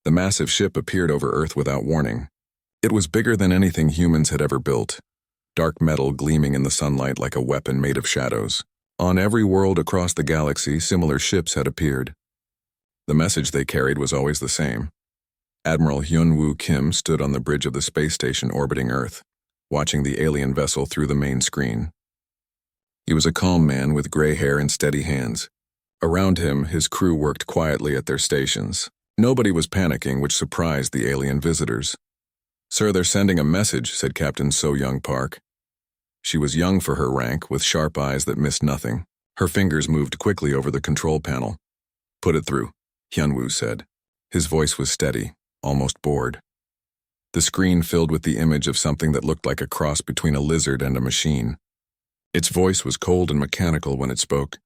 The massive ship appeared over Earth without warning. It was bigger than anything humans had ever built, dark metal gleaming in the sunlight like a weapon made of shadows. On every world across the galaxy, similar ships had appeared. The message they carried was always the same. Admiral Hyun-woo Kim stood on the bridge of the space station orbiting Earth, watching the alien vessel through the main screen. He was a calm man with gray hair and steady hands. Around him, his crew worked quietly at their stations. Nobody was panicking, which surprised the alien visitors. "Sir, they're sending a message," said Captain So-Young Park. She was young for her rank, with sharp eyes that missed nothing. Her fingers moved quickly over the control panel. "Put it through," Hyun-woo said. His voice was steady, almost bored. The screen filled with the image of something that looked like a cross between a lizard and a machine. Its voice was cold and mechanical when it spoke.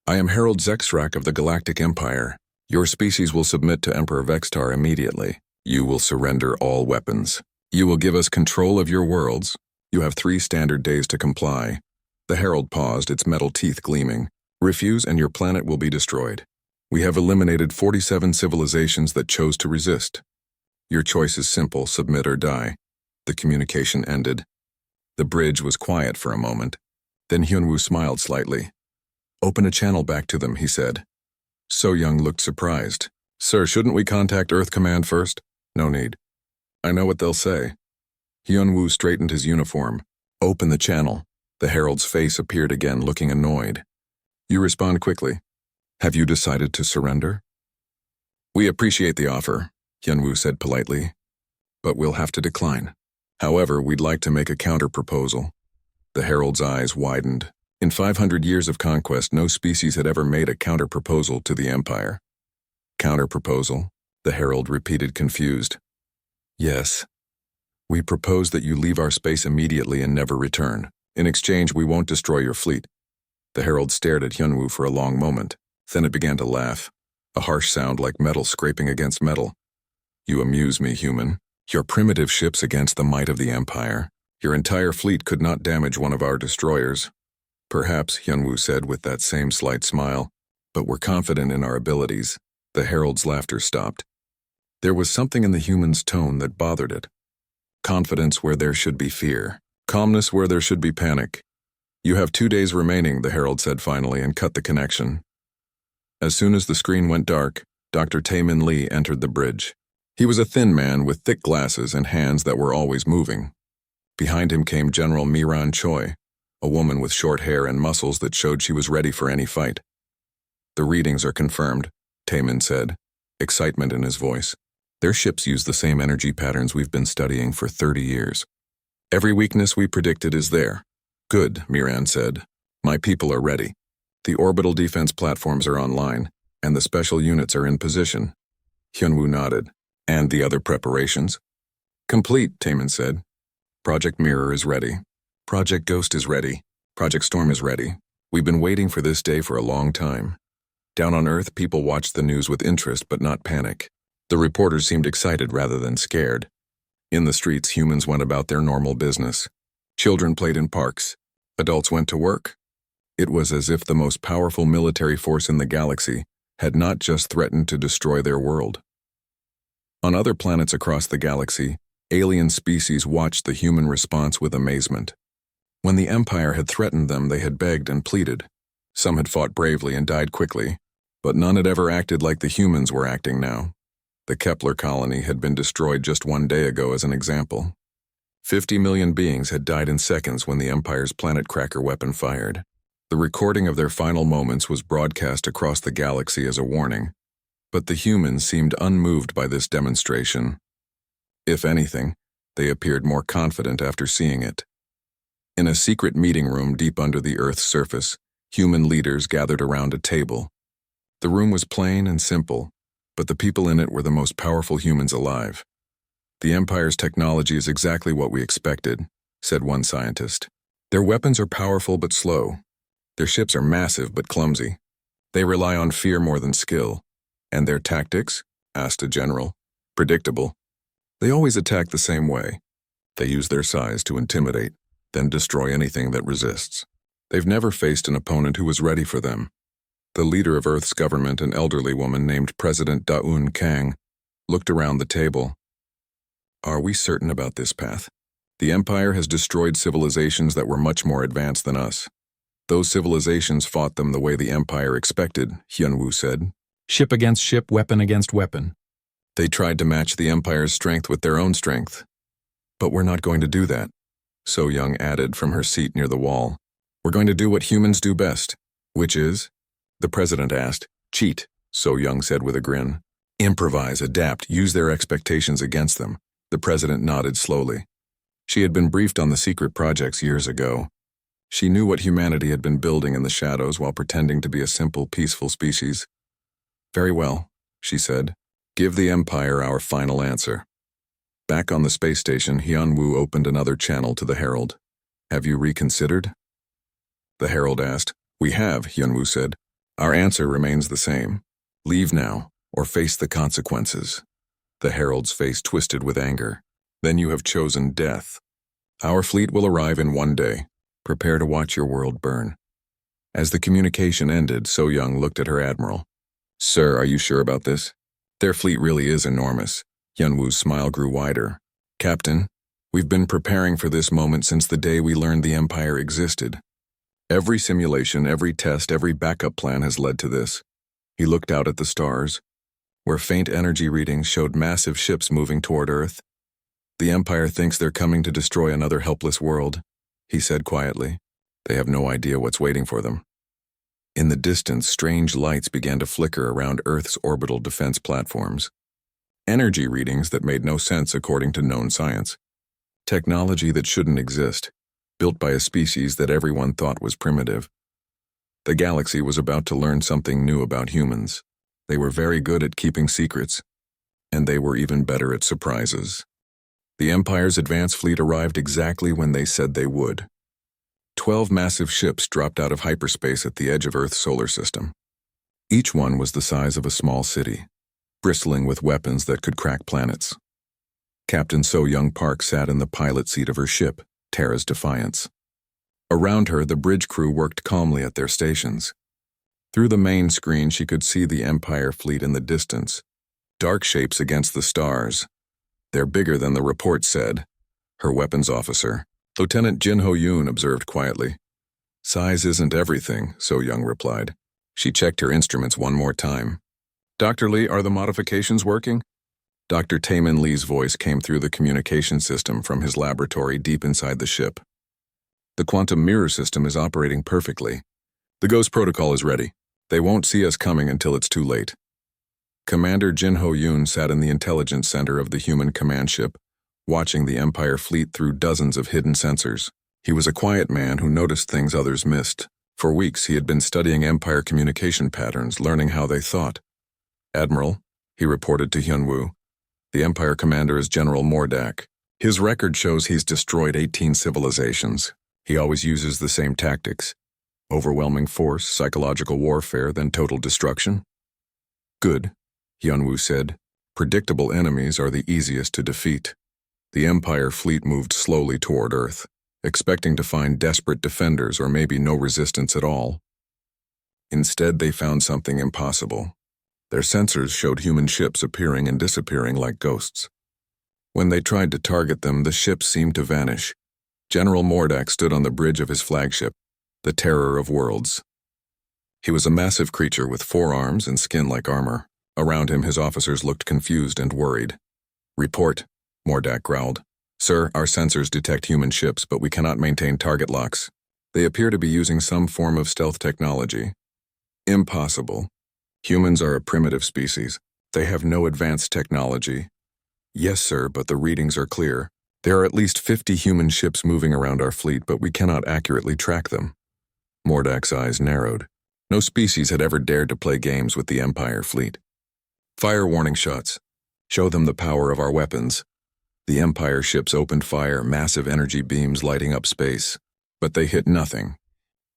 "I am Harold Zexrak of the Galactic Empire. Your species will submit to Emperor Vextar immediately. You will surrender all weapons. You will give us control of your worlds. You have 3 standard days to comply." The herald paused, its metal teeth gleaming. "Refuse and your planet will be destroyed. We have eliminated 47 civilizations that chose to resist. Your choice is simple, submit or die." The communication ended. The bridge was quiet for a moment. Then Hyun-woo smiled slightly. "Open a channel back to them," he said. So-Young looked surprised. "Sir, shouldn't we contact Earth Command first?" "No need. I know what they'll say." Hyun-woo straightened his uniform. "Open the channel." The herald's face appeared again, looking annoyed. "You respond quickly. Have you decided to surrender?" "We appreciate the offer," Hyun-woo said politely, "but we'll have to decline. However, we'd like to make a counter-proposal." The herald's eyes widened. In 500 years of conquest, no species had ever made a counter-proposal to the Empire. "Counter-proposal?" the herald repeated, confused. "Yes. We propose that you leave our space immediately and never return. In exchange, we won't destroy your fleet." The herald stared at Hyun-woo for a long moment. Then it began to laugh, a harsh sound like metal scraping against metal. "You amuse me, human. Your primitive ships against the might of the Empire. Your entire fleet could not damage one of our destroyers." "Perhaps," Hyun-woo said with that same slight smile, "but we're confident in our abilities." The herald's laughter stopped. There was something in the human's tone that bothered it. Confidence where there should be fear. Calmness where there should be panic. "You have 2 days remaining," the herald said finally, and cut the connection. As soon as the screen went dark, Dr. Taemin Lee entered the bridge. He was a thin man with thick glasses and hands that were always moving. Behind him came General Miran Choi, a woman with short hair and muscles that showed she was ready for any fight. "The readings are confirmed," Taemin said, excitement in his voice. "Their ships use the same energy patterns we've been studying for 30 years. Every weakness we predicted is there." "Good," Miran said. "My people are ready. The orbital defense platforms are online, and the special units are in position." Hyun-woo nodded. "And the other preparations?" "Complete," Taemin said. "Project Mirror is ready. Project Ghost is ready. Project Storm is ready. We've been waiting for this day for a long time." Down on Earth, people watched the news with interest but not panic. The reporters seemed excited rather than scared. In the streets, humans went about their normal business. Children played in parks. Adults went to work. It was as if the most powerful military force in the galaxy had not just threatened to destroy their world. On other planets across the galaxy, alien species watched the human response with amazement. When the Empire had threatened them, they had begged and pleaded. Some had fought bravely and died quickly, but none had ever acted like the humans were acting now. The Kepler colony had been destroyed just 1 day ago as an example. 50 million beings had died in seconds when the Empire's planet cracker weapon fired. The recording of their final moments was broadcast across the galaxy as a warning, but the humans seemed unmoved by this demonstration. If anything, they appeared more confident after seeing it. In a secret meeting room deep under the Earth's surface, human leaders gathered around a table. The room was plain and simple, but the people in it were the most powerful humans alive. "The Empire's technology is exactly what we expected," said one scientist. "Their weapons are powerful but slow. Their ships are massive but clumsy. They rely on fear more than skill. And their tactics?" asked a general. "Predictable. They always attack the same way. They use their size to intimidate, then destroy anything that resists. They've never faced an opponent who was ready for them." The leader of Earth's government, an elderly woman named President Da-eun Kang, looked around the table. Are we certain about this path? The Empire has destroyed civilizations that were much more advanced than us. Those civilizations fought them the way the Empire expected, Hyunwoo said. Ship against ship, weapon against weapon. They tried to match the Empire's strength with their own strength. But we're not going to do that, So Young added from her seat near the wall. We're going to do what humans do best. Which is? The president asked. Cheat, So Young said with a grin. Improvise, adapt, use their expectations against them. The president nodded slowly. She had been briefed on the secret projects years ago. She knew what humanity had been building in the shadows while pretending to be a simple, peaceful species. Very well, she said. Give the Empire our final answer. Back on the space station, Hyunwoo opened another channel to the Herald. Have you reconsidered? The Herald asked. We have, Hyunwoo said. Our answer remains the same. Leave now, or face the consequences. The Herald's face twisted with anger. Then you have chosen death. Our fleet will arrive in 1 day. Prepare to watch your world burn. As the communication ended, So Young looked at her admiral. Sir, are you sure about this? Their fleet really is enormous. Hyunwoo's smile grew wider. Captain, we've been preparing for this moment since the day we learned the Empire existed. Every simulation, every test, every backup plan has led to this. He looked out at the stars, where faint energy readings showed massive ships moving toward Earth. The Empire thinks they're coming to destroy another helpless world, he said quietly. They have no idea what's waiting for them. In the distance, strange lights began to flicker around Earth's orbital defense platforms. Energy readings that made no sense according to known science. Technology that shouldn't exist, built by a species that everyone thought was primitive. The galaxy was about to learn something new about humans. They were very good at keeping secrets, and they were even better at surprises. The Empire's advance fleet arrived exactly when they said they would. 12 massive ships dropped out of hyperspace at the edge of Earth's solar system. Each one was the size of a small city, bristling with weapons that could crack planets. Captain So Young Park sat in the pilot seat of her ship, Terra's Defiance. Around her, the bridge crew worked calmly at their stations. Through the main screen, she could see the Empire fleet in the distance, dark shapes against the stars. They're bigger than the report said. Her weapons officer, Lieutenant Jin Ho-yoon, observed quietly. Size isn't everything, So Young replied. She checked her instruments one more time. Dr. Lee, are the modifications working? Dr. Taemin Lee's voice came through the communication system from his laboratory deep inside the ship. The quantum mirror system is operating perfectly. The Ghost Protocol is ready. They won't see us coming until it's too late. Commander Jin Ho-yoon sat in the intelligence center of the human command ship, watching the Empire fleet through dozens of hidden sensors. He was a quiet man who noticed things others missed. For weeks, he had been studying Empire communication patterns, learning how they thought. Admiral, he reported to Hyunwoo. The Empire commander is General Mordak. His record shows he's destroyed 18 civilizations. He always uses the same tactics. Overwhelming force, psychological warfare, then total destruction. Good, Hyunwoo said. Predictable enemies are the easiest to defeat. The Empire fleet moved slowly toward Earth, expecting to find desperate defenders or maybe no resistance at all. Instead, they found something impossible. Their sensors showed human ships appearing and disappearing like ghosts. When they tried to target them, the ships seemed to vanish. General Mordak stood on the bridge of his flagship, the Terror of Worlds. He was a massive creature with 4 arms and skin like armor. Around him, his officers looked confused and worried. Report, Mordak growled. Sir, our sensors detect human ships, but we cannot maintain target locks. They appear to be using some form of stealth technology. Impossible. Humans are a primitive species. They have no advanced technology. Yes, sir, but the readings are clear. There are at least 50 human ships moving around our fleet, but we cannot accurately track them. Mordak's eyes narrowed. No species had ever dared to play games with the Empire fleet. Fire warning shots. Show them the power of our weapons. The Empire ships opened fire, massive energy beams lighting up space. But they hit nothing.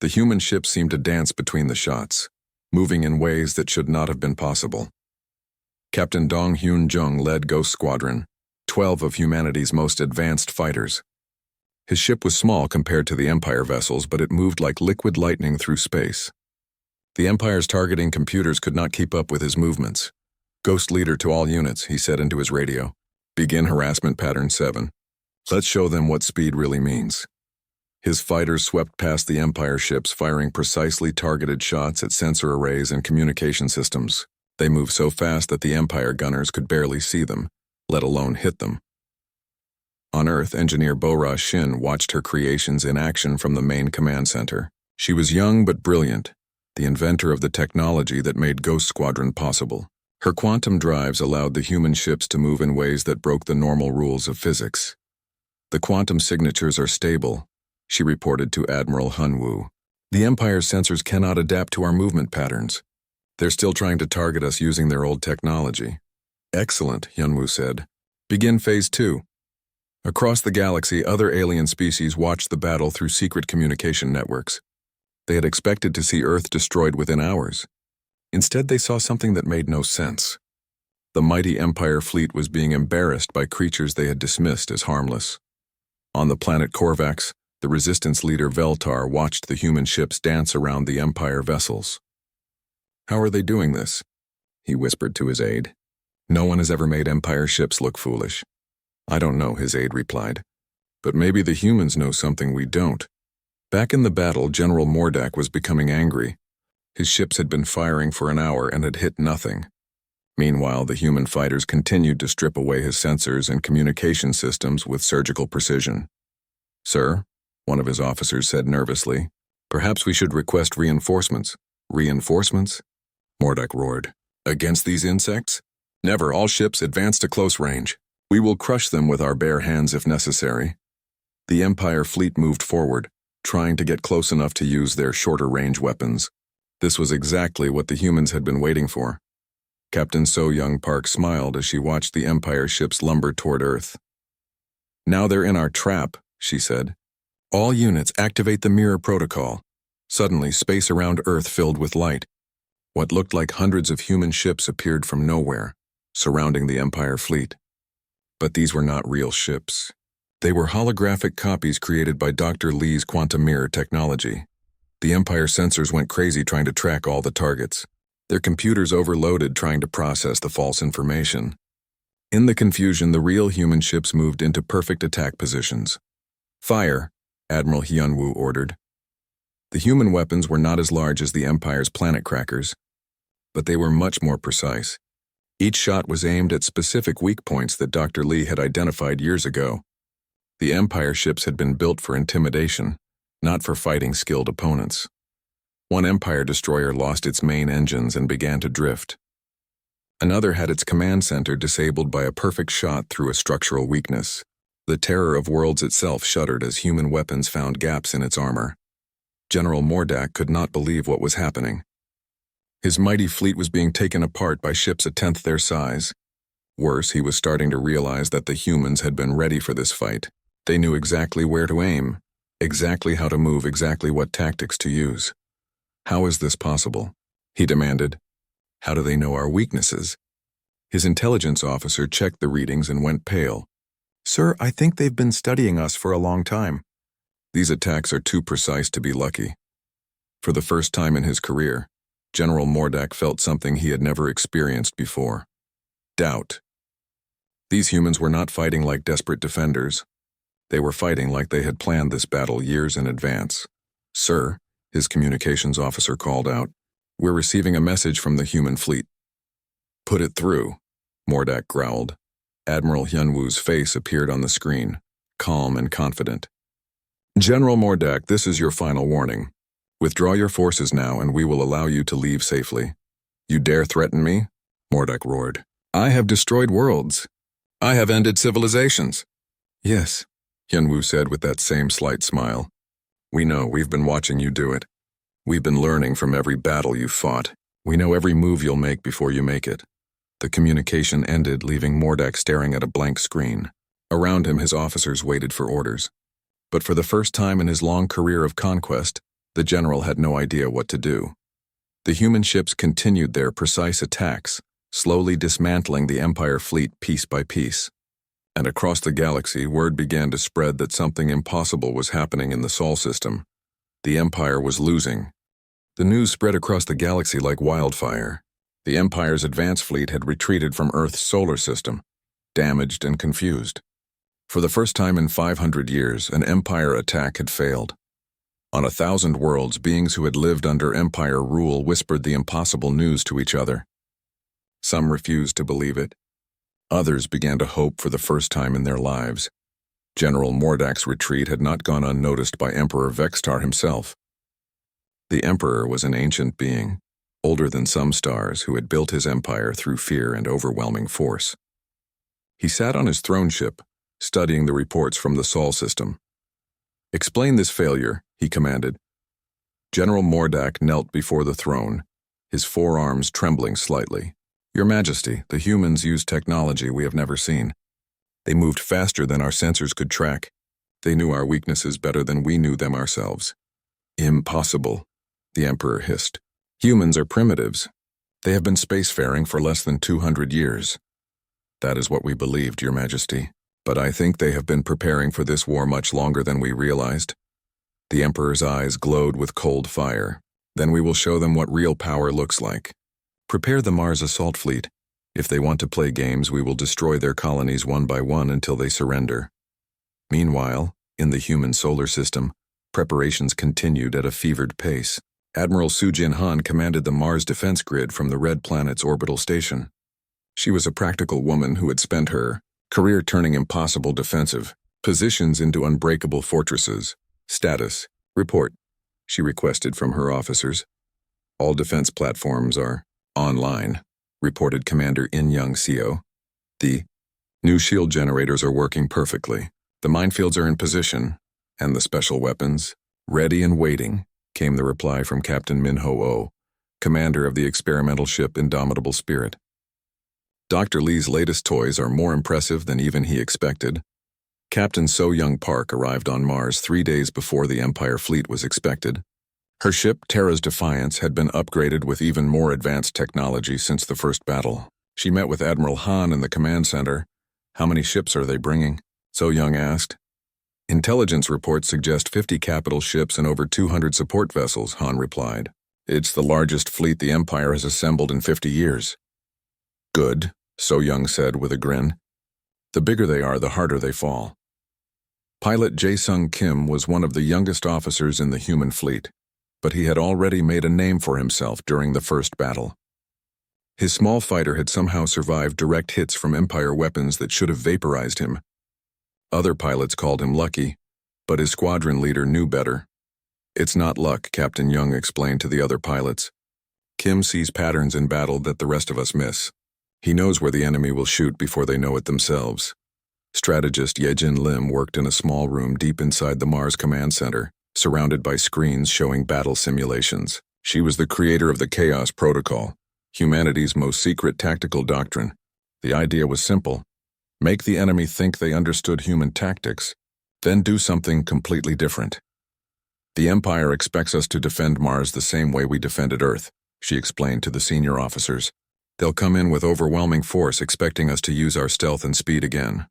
The human ships seemed to dance between the shots, moving in ways that should not have been possible. Captain Dong Hyun Jung led Ghost Squadron, 12 of humanity's most advanced fighters. His ship was small compared to the Empire vessels, but it moved like liquid lightning through space. The Empire's targeting computers could not keep up with his movements. Ghost leader to all units, he said into his radio. Begin harassment pattern 7. Let's show them what speed really means. His fighters swept past the Empire ships, firing precisely targeted shots at sensor arrays and communication systems. They moved so fast that the Empire gunners could barely see them, let alone hit them. On Earth, engineer Bo-Ra Shin watched her creations in action from the main command center. She was young but brilliant, the inventor of the technology that made Ghost Squadron possible. Her quantum drives allowed the human ships to move in ways that broke the normal rules of physics. The quantum signatures are stable, she reported to Admiral Hunwoo. The Empire's sensors cannot adapt to our movement patterns. They're still trying to target us using their old technology. Excellent, Hunwoo said. Begin Phase 2. Across the galaxy, other alien species watched the battle through secret communication networks. They had expected to see Earth destroyed within hours. Instead, they saw something that made no sense. The mighty Empire fleet was being embarrassed by creatures they had dismissed as harmless. On the planet Korvax, the Resistance leader Veltar watched the human ships dance around the Empire vessels. How are they doing this? He whispered to his aide. No one has ever made Empire ships look foolish. I don't know, his aide replied. But maybe the humans know something we don't. Back in the battle, General Mordak was becoming angry. His ships had been firing for an hour and had hit nothing. Meanwhile, the human fighters continued to strip away his sensors and communication systems with surgical precision. Sir, one of his officers said nervously, perhaps we should request reinforcements. Reinforcements? Mordak roared. Against these insects? Never. All ships advance to close range. We will crush them with our bare hands if necessary. The Empire fleet moved forward, trying to get close enough to use their shorter-range weapons. This was exactly what the humans had been waiting for. Captain So Young Park smiled as she watched the Empire ships lumber toward Earth. Now they're in our trap, she said. All units activate the mirror protocol. Suddenly, space around Earth filled with light. What looked like hundreds of human ships appeared from nowhere, surrounding the Empire fleet. But these were not real ships. They were holographic copies created by Dr. Lee's quantum mirror technology. The Empire sensors went crazy trying to track all the targets. Their computers overloaded trying to process the false information. In the confusion, the real human ships moved into perfect attack positions. Fire, Admiral Hyunwoo ordered. The human weapons were not as large as the Empire's planet crackers, but they were much more precise. Each shot was aimed at specific weak points that Dr. Lee had identified years ago. The Empire ships had been built for intimidation, not for fighting skilled opponents. One Empire destroyer lost its main engines and began to drift. Another had its command center disabled by a perfect shot through a structural weakness. The terror of worlds itself shuddered as human weapons found gaps in its armor. General Mordak could not believe what was happening. His mighty fleet was being taken apart by ships a tenth their size. Worse, he was starting to realize that the humans had been ready for this fight. They knew exactly where to aim, exactly how to move, exactly what tactics to use. How is this possible? He demanded. How do they know our weaknesses? His intelligence officer checked the readings and went pale. Sir, I think they've been studying us for a long time. These attacks are too precise to be lucky. For the first time in his career, General Mordak felt something he had never experienced before. Doubt. These humans were not fighting like desperate defenders. They were fighting like they had planned this battle years in advance. Sir, his communications officer called out, we're receiving a message from the human fleet. Put it through, Mordak growled. Admiral Hyunwoo's face appeared on the screen, calm and confident. General Mordak, this is your final warning. Withdraw your forces now and we will allow you to leave safely. You dare threaten me? Mordak roared. I have destroyed worlds. I have ended civilizations. Yes, Hyunwoo said with that same slight smile. We know, we've been watching you do it. We've been learning from every battle you've fought. We know every move you'll make before you make it. The communication ended, leaving Mordak staring at a blank screen. Around him, his officers waited for orders. But for the first time in his long career of conquest, the general had no idea what to do. The human ships continued their precise attacks, slowly dismantling the Empire fleet piece by piece. And across the galaxy, word began to spread that something impossible was happening in the Sol system. The Empire was losing. The news spread across the galaxy like wildfire. The Empire's advance fleet had retreated from Earth's solar system, damaged and confused. For the first time in 500 years, an Empire attack had failed. On 1,000 worlds, beings who had lived under Empire rule whispered the impossible news to each other. Some refused to believe it. Others began to hope for the first time in their lives. General Mordak's retreat had not gone unnoticed by Emperor Vextar himself. The Emperor was an ancient being, older than some stars, who had built his empire through fear and overwhelming force. He sat on his throne ship, studying the reports from the Sol system. "Explain this failure," he commanded. General Mordak knelt before the throne, his forearms trembling slightly. "Your Majesty, the humans used technology we have never seen. They moved faster than our sensors could track. They knew our weaknesses better than we knew them ourselves." "Impossible," the Emperor hissed. "Humans are primitives. They have been spacefaring for less than 200 years. That is what we believed, Your Majesty. But I think they have been preparing for this war much longer than we realized." The Emperor's eyes glowed with cold fire. "Then we will show them what real power looks like. Prepare the Mars assault fleet. If they want to play games, we will destroy their colonies one by one until they surrender." Meanwhile, in the human solar system, preparations continued at a fevered pace. Admiral Sujin Han commanded the Mars defense grid from the Red Planet's orbital station. She was a practical woman who had spent her career turning impossible defensive positions into unbreakable fortresses. "Status. Report," she requested from her officers. "All defense platforms are online," reported Commander In Young Seo. "The new shield generators are working perfectly. The minefields are in position, and the special weapons ready and waiting," came the reply from Captain Min Ho-Oh, commander of the experimental ship Indomitable Spirit. Dr. Lee's latest toys are more impressive than even he expected. Captain So-Young Park arrived on Mars 3 days before the Empire fleet was expected. Her ship, Terra's Defiance, had been upgraded with even more advanced technology since the first battle. She met with Admiral Han in the command center. "How many ships are they bringing?" So-Young asked. "Intelligence reports suggest 50 capital ships and over 200 support vessels," Han replied. "It's the largest fleet the Empire has assembled in 50 years. "Good," So-Young said with a grin. "The bigger they are, the harder they fall." Pilot Jae-Sung Kim was one of the youngest officers in the human fleet, but he had already made a name for himself during the first battle. His small fighter had somehow survived direct hits from Empire weapons that should have vaporized him. Other pilots called him lucky, but his squadron leader knew better. "It's not luck," Captain Young explained to the other pilots. "Kim sees patterns in battle that the rest of us miss. He knows where the enemy will shoot before they know it themselves." Strategist Yejin Lim worked in a small room deep inside the Mars Command Center, surrounded by screens showing battle simulations. She was the creator of the Chaos Protocol, humanity's most secret tactical doctrine. The idea was simple: make the enemy think they understood human tactics, then do something completely different. "The Empire expects us to defend Mars the same way we defended Earth," she explained to the senior officers. "They'll come in with overwhelming force, expecting us to use our stealth and speed again."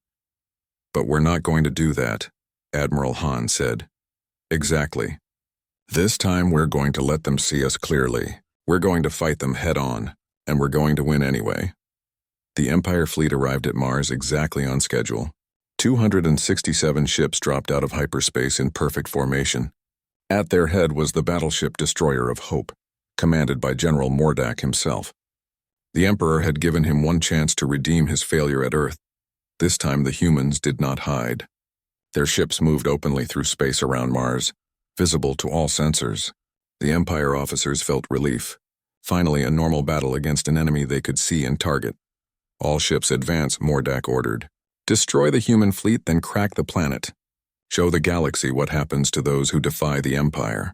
"But we're not going to do that," Admiral Han said. "Exactly. This time we're going to let them see us clearly. We're going to fight them head-on, and we're going to win anyway." The Empire fleet arrived at Mars exactly on schedule. 267 ships dropped out of hyperspace in perfect formation. At their head was the battleship Destroyer of Hope, commanded by General Mordak himself. The Emperor had given him one chance to redeem his failure at Earth. This time the humans did not hide. Their ships moved openly through space around Mars, visible to all sensors. The Empire officers felt relief. Finally, a normal battle against an enemy they could see and target. "All ships advance," Mordak ordered. "Destroy the human fleet, then crack the planet. Show the galaxy what happens to those who defy the Empire."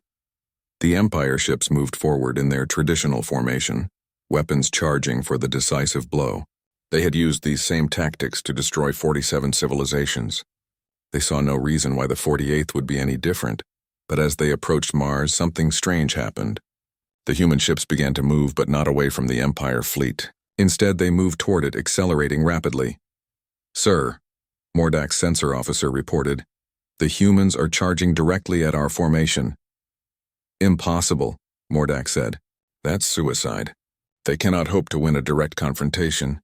The Empire ships moved forward in their traditional formation, weapons charging for the decisive blow. They had used these same tactics to destroy 47 civilizations. They saw no reason why the 48th would be any different, but as they approached Mars, something strange happened. The human ships began to move, but not away from the Empire fleet. Instead, they moved toward it, accelerating rapidly. "Sir," Mordak's sensor officer reported, "the humans are charging directly at our formation." "Impossible," Mordak said. "That's suicide." They cannot hope to win a direct confrontation.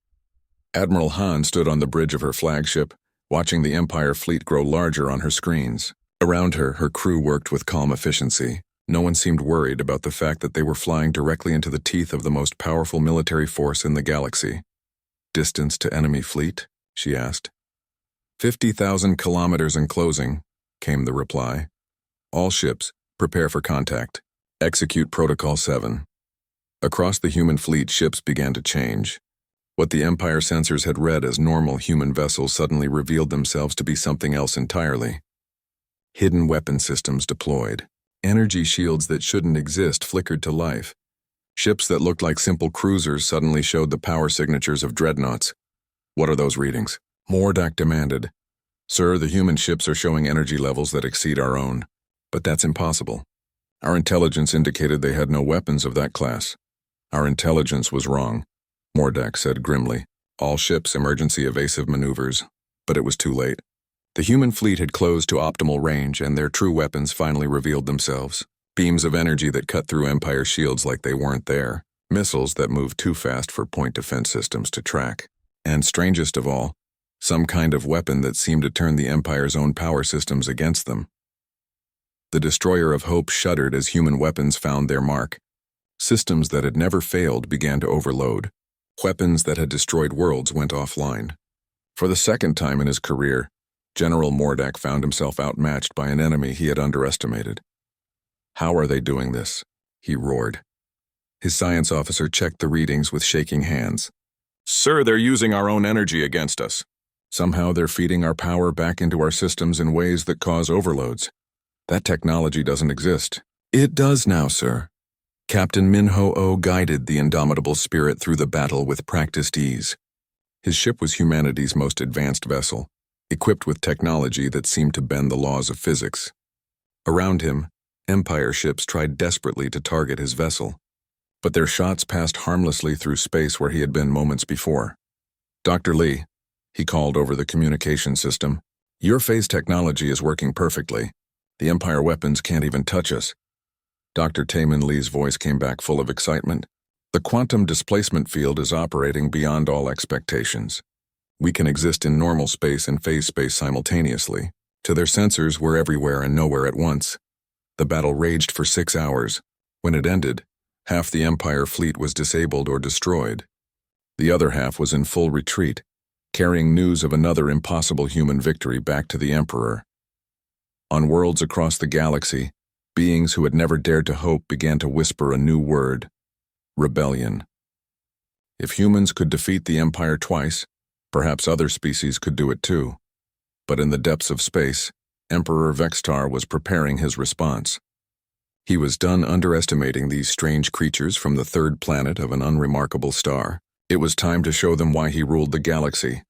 Admiral Han stood on the bridge of her flagship, watching the Empire fleet grow larger on her screens. Around her, her crew worked with calm efficiency. No one seemed worried about the fact that they were flying directly into the teeth of the most powerful military force in the galaxy. "Distance to enemy fleet?" she asked. 50,000 kilometers and closing, came the reply. "All ships, prepare for contact. Execute Protocol 7. Across the human fleet, ships began to change. What the Empire sensors had read as normal human vessels suddenly revealed themselves to be something else entirely. Hidden weapon systems deployed. Energy shields that shouldn't exist flickered to life. Ships that looked like simple cruisers suddenly showed the power signatures of dreadnoughts. "What are those readings?" Mordak demanded. "Sir, the human ships are showing energy levels that exceed our own. But that's impossible. Our intelligence indicated they had no weapons of that class." "Our intelligence was wrong," Mordak said grimly. "All ships emergency evasive maneuvers." But it was too late. The human fleet had closed to optimal range, and their true weapons finally revealed themselves. Beams of energy that cut through Empire shields like they weren't there. Missiles that moved too fast for point defense systems to track. And strangest of all, some kind of weapon that seemed to turn the Empire's own power systems against them. The Destroyer of Hope shuddered as human weapons found their mark. Systems that had never failed began to overload. Weapons that had destroyed worlds went offline. For the second time in his career, General Mordak found himself outmatched by an enemy he had underestimated. "How are they doing this?" he roared. His science officer checked the readings with shaking hands. "Sir, they're using our own energy against us. Somehow they're feeding our power back into our systems in ways that cause overloads. That technology doesn't exist." "It does now, sir." Captain Min-Ho-Oh guided the indomitable spirit through the battle with practiced ease. His ship was humanity's most advanced vessel, equipped with technology that seemed to bend the laws of physics. Around him, Empire ships tried desperately to target his vessel, but their shots passed harmlessly through space where he had been moments before. "Dr. Lee," he called over the communication system, "your phase technology is working perfectly. The Empire weapons can't even touch us." Dr. Taemin Lee's voice came back full of excitement. "The quantum displacement field is operating beyond all expectations. We can exist in normal space and phase space simultaneously. To their sensors, we're everywhere and nowhere at once." The battle raged for 6 hours. When it ended, half the Empire fleet was disabled or destroyed. The other half was in full retreat, carrying news of another impossible human victory back to the Emperor. On worlds across the galaxy, beings who had never dared to hope began to whisper a new word: rebellion. If humans could defeat the Empire twice, perhaps other species could do it too. But in the depths of space, Emperor Vextar was preparing his response. He was done underestimating these strange creatures from the third planet of an unremarkable star. It was time to show them why he ruled the galaxy.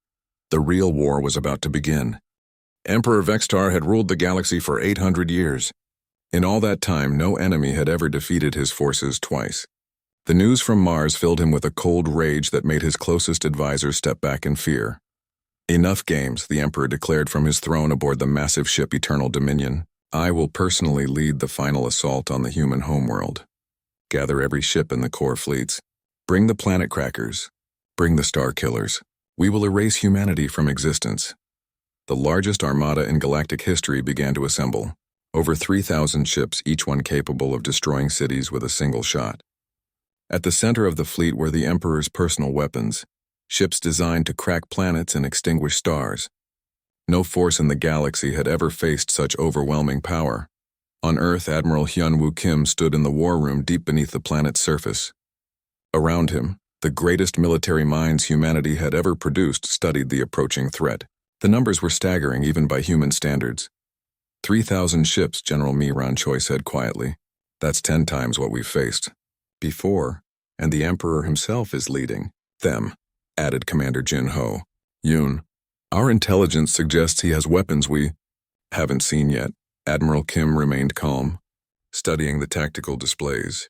The real war was about to begin. Emperor Vextar had ruled the galaxy for 800 years. In all that time, no enemy had ever defeated his forces twice. The news from Mars filled him with a cold rage that made his closest advisors step back in fear. "Enough games," the Emperor declared from his throne aboard the massive ship Eternal Dominion. "I will personally lead the final assault on the human homeworld. Gather every ship in the core fleets. Bring the planet crackers. Bring the star killers. We will erase humanity from existence." The largest armada in galactic history began to assemble. Over 3,000 ships, each one capable of destroying cities with a single shot. At the center of the fleet were the Emperor's personal weapons, ships designed to crack planets and extinguish stars. No force in the galaxy had ever faced such overwhelming power. On Earth, Admiral Hyun-Woo Kim stood in the war room deep beneath the planet's surface. Around him, the greatest military minds humanity had ever produced studied the approaching threat. The numbers were staggering even by human standards. 3,000 ships, General Mi-Ran Choi said quietly. "That's 10 times what we've faced before, and the Emperor himself is leading them," added Commander Jin-Ho. "Yoon, our intelligence suggests he has weapons we haven't seen yet." Admiral Kim remained calm, studying the tactical displays.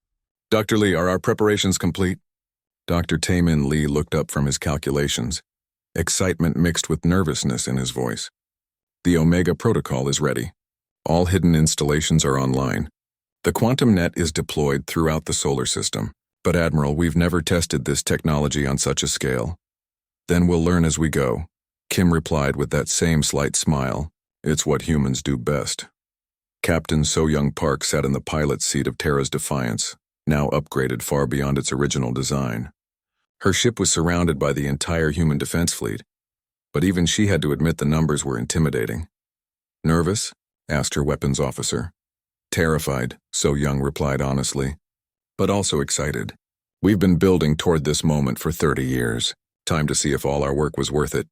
"Dr. Lee, are our preparations complete?" Dr. Taemin Lee looked up from his calculations, excitement mixed with nervousness in his voice. "The Omega Protocol is ready. All hidden installations are online. The quantum net is deployed throughout the solar system. But Admiral, we've never tested this technology on such a scale. Then we'll learn as we go, Kim replied with that same slight smile. It's what humans do best. Captain So-Young Park sat in the pilot's seat of Terra's Defiance, now upgraded far beyond its original design. Her ship was surrounded by the entire human defense fleet, but even she had to admit the numbers were intimidating. Nervous? Asked her weapons officer. Terrified, So-Young replied honestly, but also excited. We've been building toward this moment for 30 years. Time to see if all our work was worth it.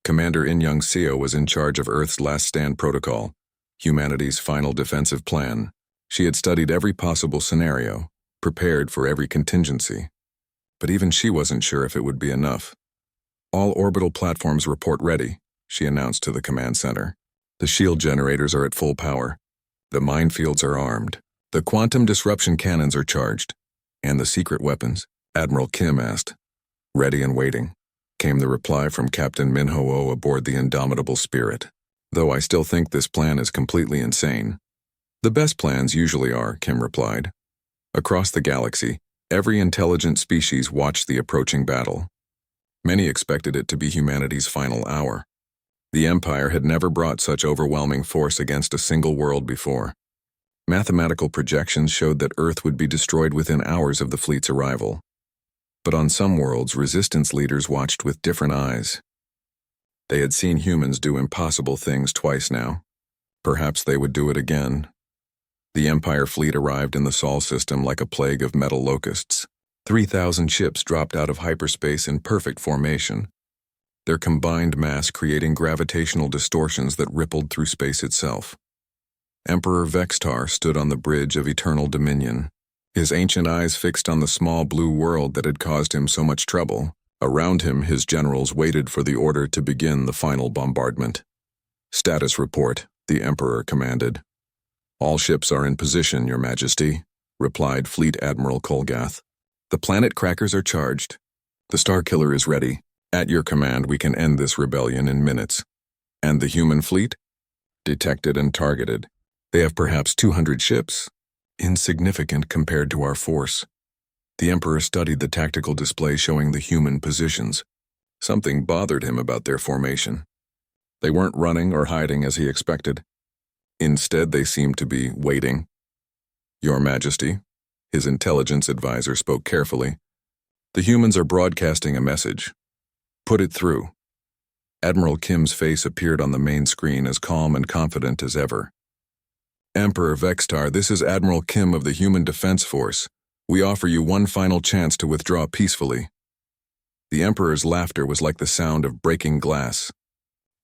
Commander In-Young Seo was in charge of Earth's Last Stand Protocol, humanity's final defensive plan. She had studied every possible scenario, prepared for every contingency. But even she wasn't sure if it would be enough. All orbital platforms report ready, she announced to the command center. The shield generators are at full power. The minefields are armed. The quantum disruption cannons are charged. And the secret weapons? Admiral Kim asked. Ready and waiting, came the reply from Captain Min Ho-Oh aboard the Indomitable Spirit. Though I still think this plan is completely insane. The best plans usually are, Kim replied. Across the galaxy, every intelligent species watched the approaching battle. Many expected it to be humanity's final hour. The Empire had never brought such overwhelming force against a single world before. Mathematical projections showed that Earth would be destroyed within hours of the fleet's arrival. But on some worlds, resistance leaders watched with different eyes. They had seen humans do impossible things twice now. Perhaps they would do it again. The Empire fleet arrived in the Sol system like a plague of metal locusts. 3,000 ships dropped out of hyperspace in perfect formation, their combined mass creating gravitational distortions that rippled through space itself. Emperor Vextar stood on the bridge of eternal dominion, his ancient eyes fixed on the small blue world that had caused him so much trouble. Around him, his generals waited for the order to begin the final bombardment. Status report, the Emperor commanded. All ships are in position, Your Majesty, replied Fleet Admiral Kolgath. The planet crackers are charged. The Starkiller is ready. At your command, we can end this rebellion in minutes. And the human fleet? Detected and targeted. They have perhaps 200 ships. Insignificant compared to our force. The Emperor studied the tactical display showing the human positions. Something bothered him about their formation. They weren't running or hiding as he expected. Instead, they seemed to be waiting. Your Majesty, his intelligence advisor spoke carefully. The humans are broadcasting a message. Put it through. Admiral Kim's face appeared on the main screen as calm and confident as ever. Emperor Vextar, this is Admiral Kim of the Human Defense Force. We offer you one final chance to withdraw peacefully. The Emperor's laughter was like the sound of breaking glass.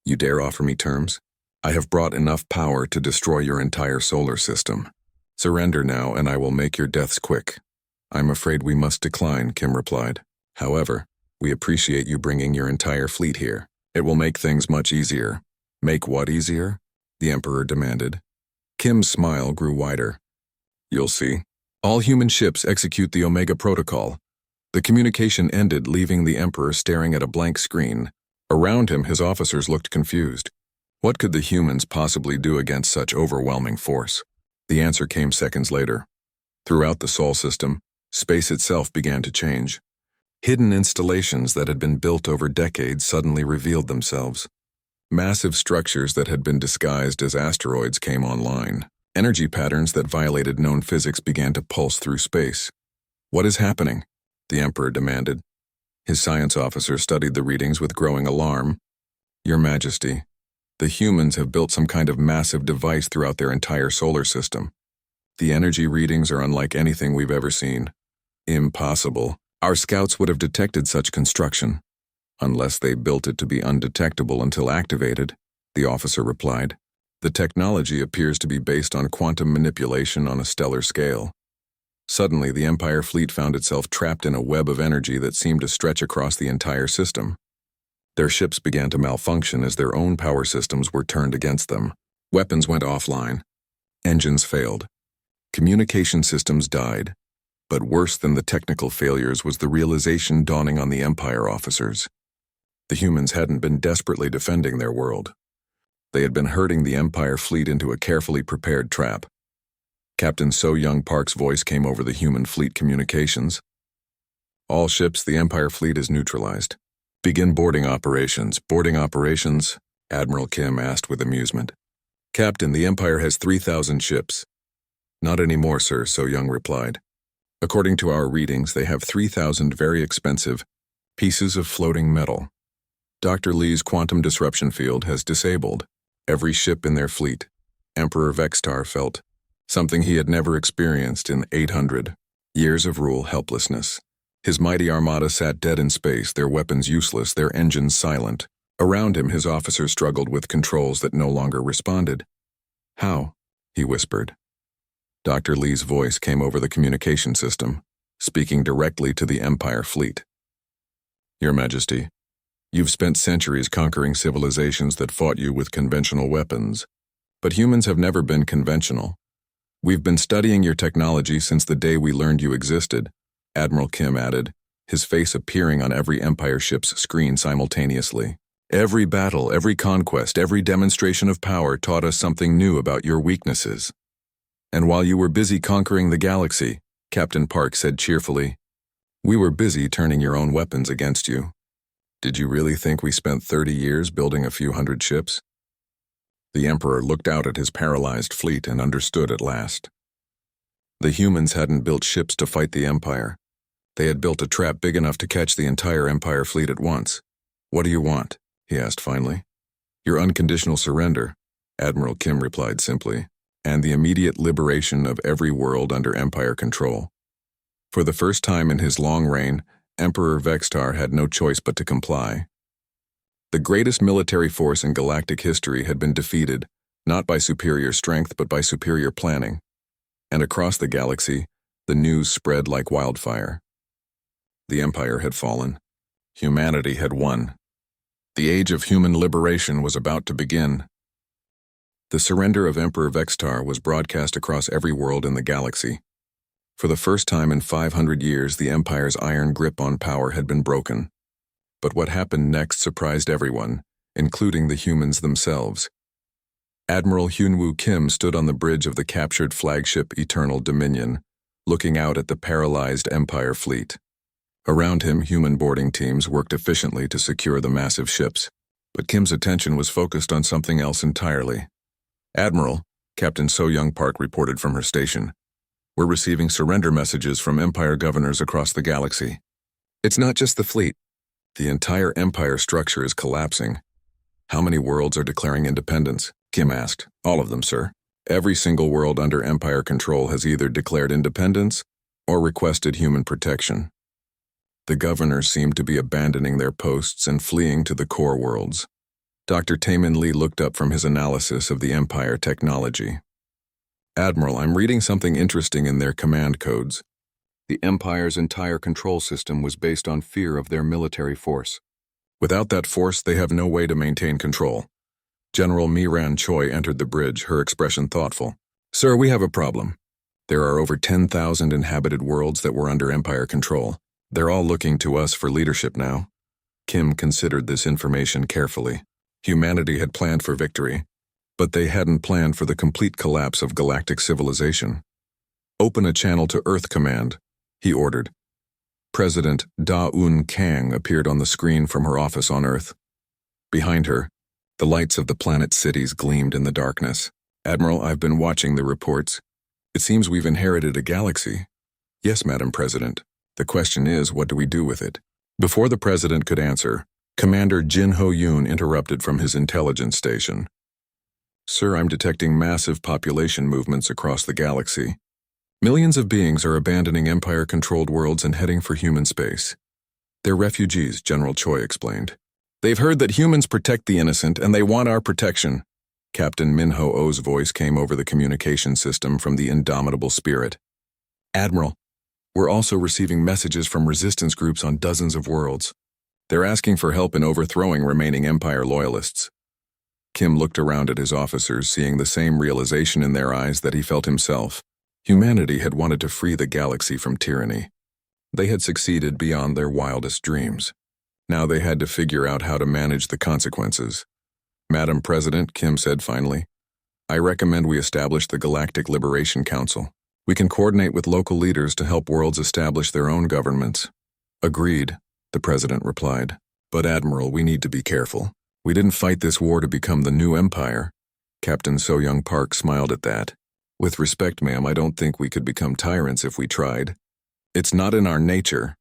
You dare offer me terms? I have brought enough power to destroy your entire solar system. Surrender now and I will make your deaths quick. I'm afraid we must decline, Kim replied. However, we appreciate you bringing your entire fleet here. It will make things much easier. Make what easier? The Emperor demanded. Kim's smile grew wider. You'll see. All human ships execute the Omega Protocol. The communication ended, leaving the Emperor staring at a blank screen. Around him, his officers looked confused. What could the humans possibly do against such overwhelming force? The answer came seconds later. Throughout the Sol system, space itself began to change. Hidden installations that had been built over decades suddenly revealed themselves. Massive structures that had been disguised as asteroids came online. Energy patterns that violated known physics began to pulse through space. What is happening? The Emperor demanded. His science officer studied the readings with growing alarm. Your Majesty, the humans have built some kind of massive device throughout their entire solar system. The energy readings are unlike anything we've ever seen. Impossible. Our scouts would have detected such construction. Unless they built it to be undetectable until activated, the officer replied. The technology appears to be based on quantum manipulation on a stellar scale. Suddenly, the Empire fleet found itself trapped in a web of energy that seemed to stretch across the entire system. Their ships began to malfunction as their own power systems were turned against them. Weapons went offline. Engines failed. Communication systems died. But worse than the technical failures was the realization dawning on the Empire officers. The humans hadn't been desperately defending their world. They had been herding the Empire fleet into a carefully prepared trap. Captain So Young Park's voice came over the human fleet communications. All ships, the Empire fleet is neutralized. Begin boarding operations. Boarding operations? Admiral Kim asked with amusement. Captain, the Empire has 3,000 ships. Not anymore, sir, So Young replied. According to our readings, they have 3,000 very expensive pieces of floating metal. Dr. Lee's quantum disruption field has disabled every ship in their fleet. Emperor Vextar felt something he had never experienced in 800 years of rule helplessness. His mighty armada sat dead in space, their weapons useless, their engines silent. Around him, his officers struggled with controls that no longer responded. How? He whispered. Dr. Lee's voice came over the communication system, speaking directly to the Empire fleet. Your Majesty, you've spent centuries conquering civilizations that fought you with conventional weapons. But humans have never been conventional. We've been studying your technology since the day we learned you existed, Admiral Kim added, his face appearing on every Empire ship's screen simultaneously. Every battle, every conquest, every demonstration of power taught us something new about your weaknesses. And while you were busy conquering the galaxy, Captain Park said cheerfully, we were busy turning your own weapons against you. Did you really think we spent 30 years building a few hundred ships? The Emperor looked out at his paralyzed fleet and understood at last. The humans hadn't built ships to fight the Empire. They had built a trap big enough to catch the entire Empire fleet at once. What do you want? He asked finally. Your unconditional surrender, Admiral Kim replied simply, and the immediate liberation of every world under Empire control. For the first time in his long reign, Emperor Vextar had no choice but to comply. The greatest military force in galactic history had been defeated, not by superior strength but by superior planning. And across the galaxy, the news spread like wildfire. The Empire had fallen. Humanity had won. The age of human liberation was about to begin. The surrender of Emperor Vextar was broadcast across every world in the galaxy. For the first time in 500 years, the Empire's iron grip on power had been broken. But what happened next surprised everyone, including the humans themselves. Admiral Hyunwoo Kim stood on the bridge of the captured flagship Eternal Dominion, looking out at the paralyzed Empire fleet. Around him, human boarding teams worked efficiently to secure the massive ships. But Kim's attention was focused on something else entirely. Admiral, Captain So Young Park reported from her station. We're receiving surrender messages from Empire governors across the galaxy. It's not just the fleet. The entire Empire structure is collapsing. How many worlds are declaring independence? Kim asked. All of them, sir. Every single world under Empire control has either declared independence or requested human protection. The governors seemed to be abandoning their posts and fleeing to the core worlds. Dr. Taemin Lee looked up from his analysis of the Empire technology. Admiral, I'm reading something interesting in their command codes. The Empire's entire control system was based on fear of their military force. Without that force, they have no way to maintain control. General Miran Choi entered the bridge, her expression thoughtful. Sir, we have a problem. There are over 10,000 inhabited worlds that were under Empire control. They're all looking to us for leadership now. Kim considered this information carefully. Humanity had planned for victory, but they hadn't planned for the complete collapse of galactic civilization. Open a channel to Earth Command, he ordered. President Da-Un Kang appeared on the screen from her office on Earth. Behind her, the lights of the planet's cities gleamed in the darkness. Admiral, I've been watching the reports. It seems we've inherited a galaxy. Yes, Madam President. The question is, what do we do with it? Before the President could answer, Commander Jin Ho-yoon interrupted from his intelligence station. Sir, I'm detecting massive population movements across the galaxy. Millions of beings are abandoning Empire-controlled worlds and heading for human space. They're refugees, General Choi explained. They've heard that humans protect the innocent, and they want our protection. Captain Min Ho-oh's voice came over the communication system from the indomitable spirit. Admiral, we're also receiving messages from resistance groups on dozens of worlds. They're asking for help in overthrowing remaining Empire loyalists. Kim looked around at his officers, seeing the same realization in their eyes that he felt himself. Humanity had wanted to free the galaxy from tyranny. They had succeeded beyond their wildest dreams. Now they had to figure out how to manage the consequences. Madam President, Kim said finally, I recommend we establish the Galactic Liberation Council. We can coordinate with local leaders to help worlds establish their own governments. Agreed, the president replied. But Admiral, we need to be careful. We didn't fight this war to become the new empire. Captain So-Young Park smiled at that. With respect, ma'am, I don't think we could become tyrants if we tried. It's not in our nature.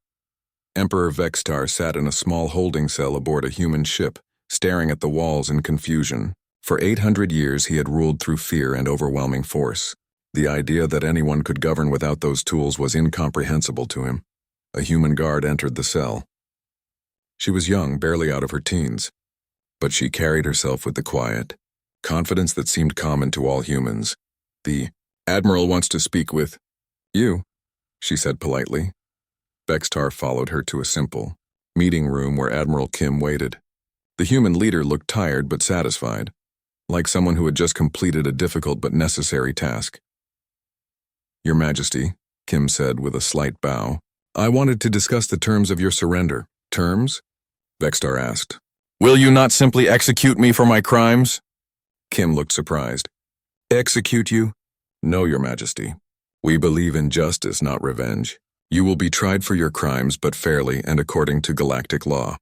Emperor Vextar sat in a small holding cell aboard a human ship, staring at the walls in confusion. For 800 years he had ruled through fear and overwhelming force. The idea that anyone could govern without those tools was incomprehensible to him. A human guard entered the cell. She was young, barely out of her teens, but she carried herself with the quiet confidence that seemed common to all humans. The Admiral wants to speak with you, she said politely. Vextar followed her to a simple meeting room where Admiral Kim waited. The human leader looked tired but satisfied, like someone who had just completed a difficult but necessary task. Your Majesty, Kim said with a slight bow, I wanted to discuss the terms of your surrender. Terms? Vextar asked. Will you not simply execute me for my crimes? Kim looked surprised. Execute you? No, Your Majesty. We believe in justice, not revenge. You will be tried for your crimes, but fairly and according to galactic law.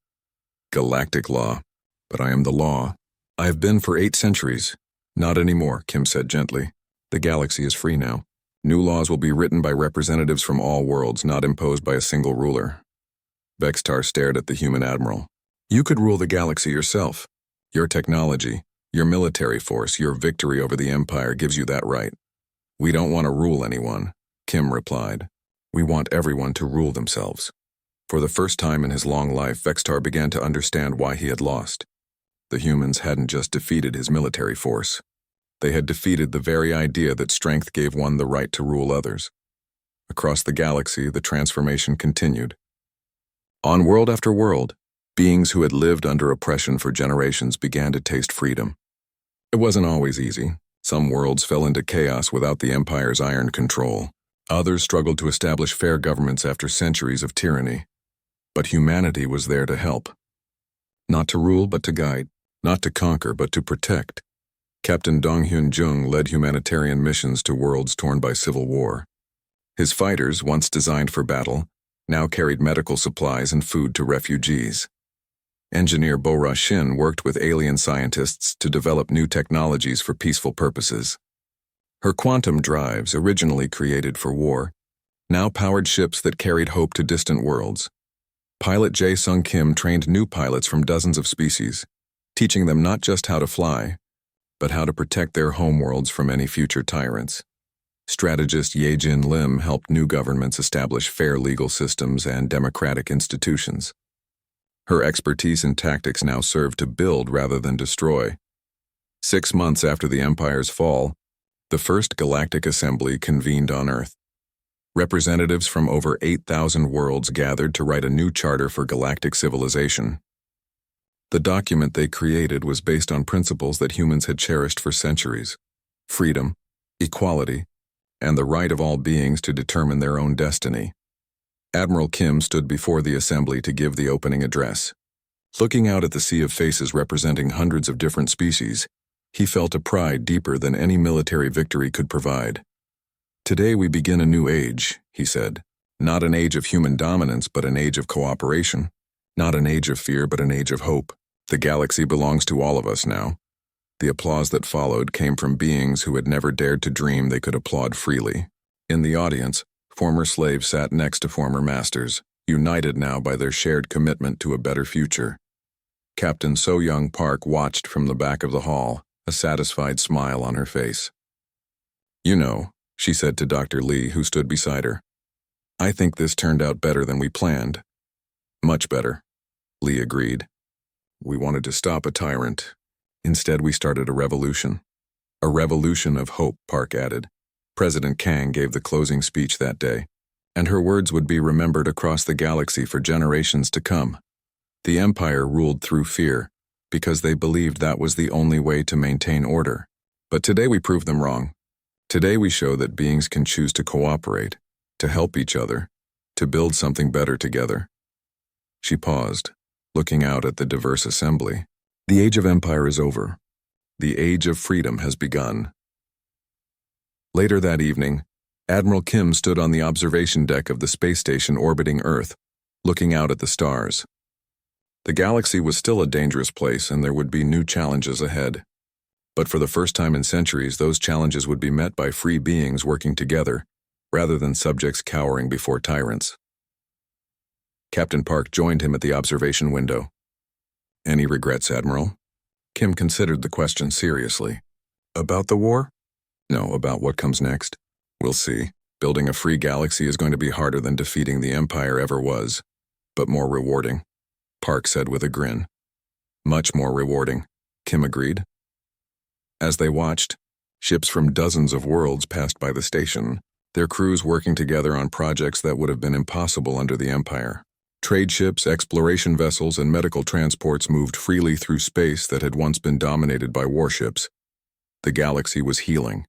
Galactic law? But I am the law. I have been for 8 centuries. Not anymore, Kim said gently. The galaxy is free now. New laws will be written by representatives from all worlds, not imposed by a single ruler. Vextar stared at the human admiral. You could rule the galaxy yourself. Your technology, your military force, your victory over the Empire gives you that right. We don't want to rule anyone, Kim replied. We want everyone to rule themselves. For the first time in his long life, Vextar began to understand why he had lost. The humans hadn't just defeated his military force. They had defeated the very idea that strength gave one the right to rule others. Across the galaxy, the transformation continued. On world after world, beings who had lived under oppression for generations began to taste freedom. It wasn't always easy. Some worlds fell into chaos without the Empire's iron control. Others struggled to establish fair governments after centuries of tyranny. But humanity was there to help. Not to rule, but to guide. Not to conquer, but to protect. Captain Donghyun Jung led humanitarian missions to worlds torn by civil war. His fighters, once designed for battle, now carried medical supplies and food to refugees. Engineer Bo-Ra Shin worked with alien scientists to develop new technologies for peaceful purposes. Her quantum drives, originally created for war, now powered ships that carried hope to distant worlds. Pilot Jae-Sung Kim trained new pilots from dozens of species, teaching them not just how to fly, but how to protect their homeworlds from any future tyrants. Strategist Ye-Jin Lim helped new governments establish fair legal systems and democratic institutions. Her expertise in tactics now served to build rather than destroy. 6 months after the Empire's fall, the first Galactic Assembly convened on Earth. Representatives from over 8,000 worlds gathered to write a new charter for galactic civilization. The document they created was based on principles that humans had cherished for centuries: freedom, equality, and the right of all beings to determine their own destiny. Admiral Kim stood before the assembly to give the opening address. Looking out at the sea of faces representing hundreds of different species, he felt a pride deeper than any military victory could provide. Today we begin a new age, he said. Not an age of human dominance, but an age of cooperation. Not an age of fear, but an age of hope. The galaxy belongs to all of us now. The applause that followed came from beings who had never dared to dream they could applaud freely. In the audience, former slaves sat next to former masters, united now by their shared commitment to a better future. Captain So-Young Park watched from the back of the hall, a satisfied smile on her face. You know, she said to Dr. Lee, who stood beside her. I think this turned out better than we planned. Much better, Lee agreed. We wanted to stop a tyrant. Instead, we started a revolution. A revolution of hope, Park added. President Kang gave the closing speech that day, and her words would be remembered across the galaxy for generations to come. The Empire ruled through fear, because they believed that was the only way to maintain order. But today we prove them wrong. Today we show that beings can choose to cooperate, to help each other, to build something better together. She paused, looking out at the diverse assembly. The age of empire is over. The age of freedom has begun. Later that evening, Admiral Kim stood on the observation deck of the space station orbiting Earth, looking out at the stars. The galaxy was still a dangerous place, and there would be new challenges ahead. But for the first time in centuries, those challenges would be met by free beings working together, rather than subjects cowering before tyrants. Captain Park joined him at the observation window. "Any regrets, Admiral?" Kim considered the question seriously. "About the war?" "No, about what comes next. We'll see. Building a free galaxy is going to be harder than defeating the Empire ever was, but more rewarding," Park said with a grin. "Much more rewarding," Kim agreed. As they watched, ships from dozens of worlds passed by the station, their crews working together on projects that would have been impossible under the Empire. Trade ships, exploration vessels, and medical transports moved freely through space that had once been dominated by warships. The galaxy was healing.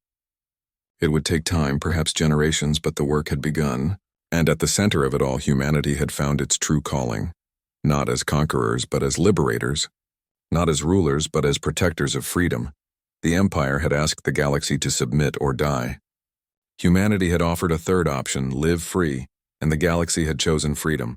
It would take time, perhaps generations, but the work had begun, and at the center of it all, humanity had found its true calling. Not as conquerors, but as liberators. Not as rulers, but as protectors of freedom. The Empire had asked the galaxy to submit or die. Humanity had offered a third option, live free, and the galaxy had chosen freedom.